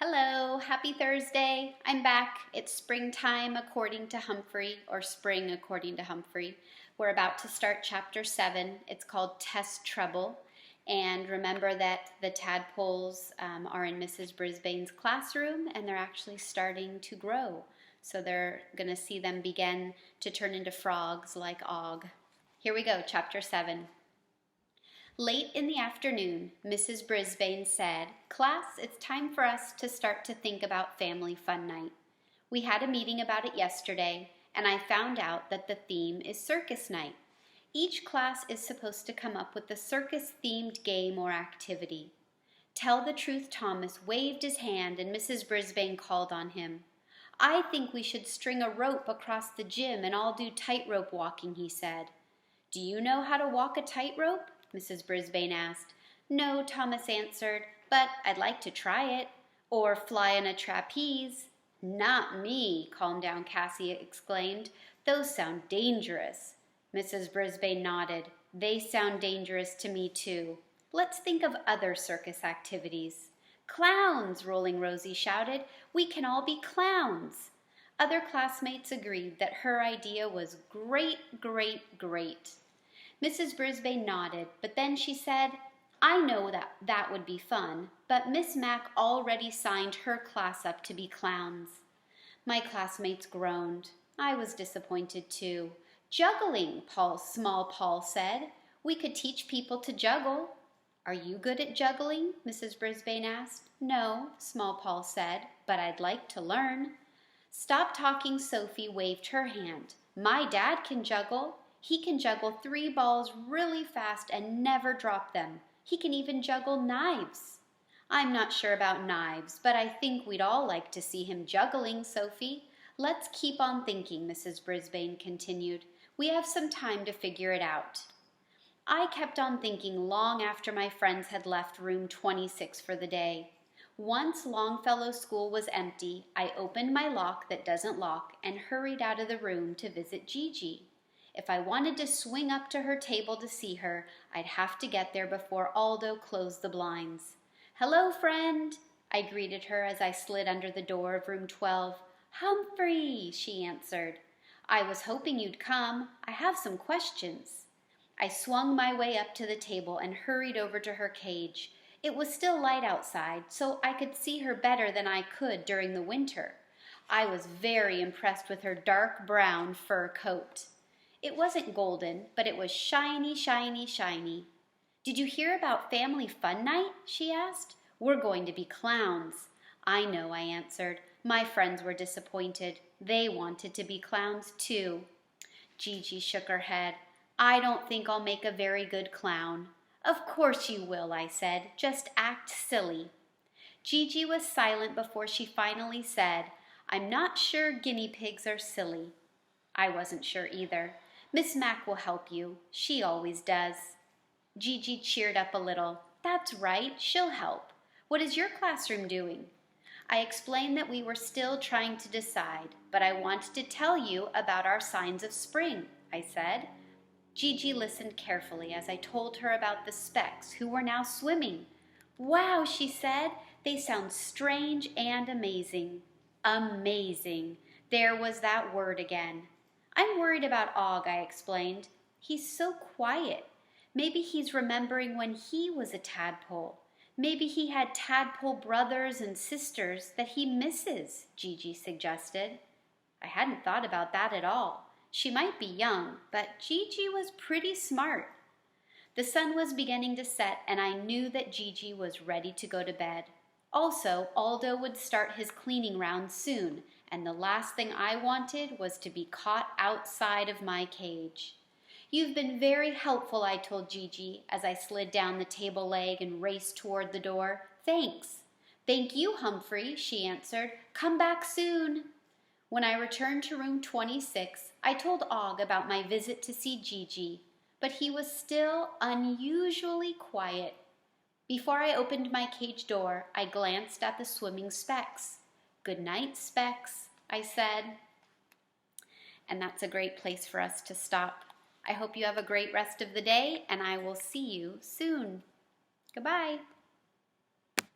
Hello, happy Thursday. I'm back. It's springtime according to Humphrey, or spring according to Humphrey. We're about to start chapter 7. It's called Test Trouble. And remember that the tadpoles are in Mrs. Brisbane's classroom and they're actually starting to grow. So they're going to see them begin to turn into frogs like Og. Here we go, chapter 7. Late in the afternoon, Mrs. Brisbane said, "Class, it's time for us to start to think about Family Fun Night. We had a meeting about it yesterday, and I found out that the theme is Circus Night. Each class is supposed to come up with a circus-themed game or activity." Tell the truth, Thomas waved his hand, and Mrs. Brisbane called on him. "I think we should string a rope across the gym and all do tightrope walking," he said. "Do you know how to walk a tightrope?" Mrs. Brisbane asked. "No," Thomas answered, "but I'd like to try it. Or fly on a trapeze." "Not me," Calm Down Cassie exclaimed. "Those sound dangerous." Mrs. Brisbane nodded. "They sound dangerous to me too. Let's think of other circus activities." "Clowns!" Rolling Rosie shouted. "We can all be clowns." Other classmates agreed that her idea was great, great, great. Mrs. Brisbane nodded, but then she said, "I know that would be fun, but Miss Mack already signed her class up to be clowns." My classmates groaned. I was disappointed too. "Juggling," Small Paul said. "We could teach people to juggle." "Are you good at juggling?" Mrs. Brisbane asked. "No," Small Paul said, "but I'd like to learn." "Stop talking," Sophie waved her hand. "My dad can juggle. He can juggle 3 balls really fast and never drop them. He can even juggle knives." "I'm not sure about knives, but I think we'd all like to see him juggling, Sophie. Let's keep on thinking," Mrs. Brisbane continued. "We have some time to figure it out." I kept on thinking long after my friends had left room 26 for the day. Once Longfellow's school was empty, I opened my lock that doesn't lock and hurried out of the room to visit Gigi. If I wanted to swing up to her table to see her, I'd have to get there before Aldo closed the blinds. "Hello, friend," I greeted her as I slid under the door of room 12. "Humphrey," she answered. "I was hoping you'd come. I have some questions." I swung my way up to the table and hurried over to her cage. It was still light outside, so I could see her better than I could during the winter. I was very impressed with her dark brown fur coat. It wasn't golden, but it was shiny, shiny, shiny. "Did you hear about Family Fun Night?" she asked. "We're going to be clowns." "I know," I answered. My friends were disappointed. They wanted to be clowns too. Gigi shook her head. "I don't think I'll make a very good clown." "Of course you will," I said. "Just act silly." Gigi was silent before she finally said, "I'm not sure guinea pigs are silly." I wasn't sure either. "Miss Mack will help you. She always does." Gigi cheered up a little. "That's right, she'll help. What is your classroom doing?" I explained that we were still trying to decide, but I wanted to tell you about our signs of spring, I said. Gigi listened carefully as I told her about the specks who were now swimming. "Wow," she said, "they sound strange and amazing." Amazing. There was that word again. "I'm worried about Og," I explained. "He's so quiet. Maybe he's remembering when he was a tadpole. Maybe he had tadpole brothers and sisters that he misses," Gigi suggested. I hadn't thought about that at all. She might be young, but Gigi was pretty smart. The sun was beginning to set, and I knew that Gigi was ready to go to bed. Also, Aldo would start his cleaning round soon, and the last thing I wanted was to be caught outside of my cage. "You've been very helpful," I told Gigi as I slid down the table leg and raced toward the door. "Thanks." "Thank you, Humphrey," she answered. "Come back soon." When I returned to room 26, I told Og about my visit to see Gigi, but he was still unusually quiet. Before I opened my cage door, I glanced at the swimming specks. "Good night, Specs," I said. And that's a great place for us to stop. I hope you have a great rest of the day, and I will see you soon. Goodbye.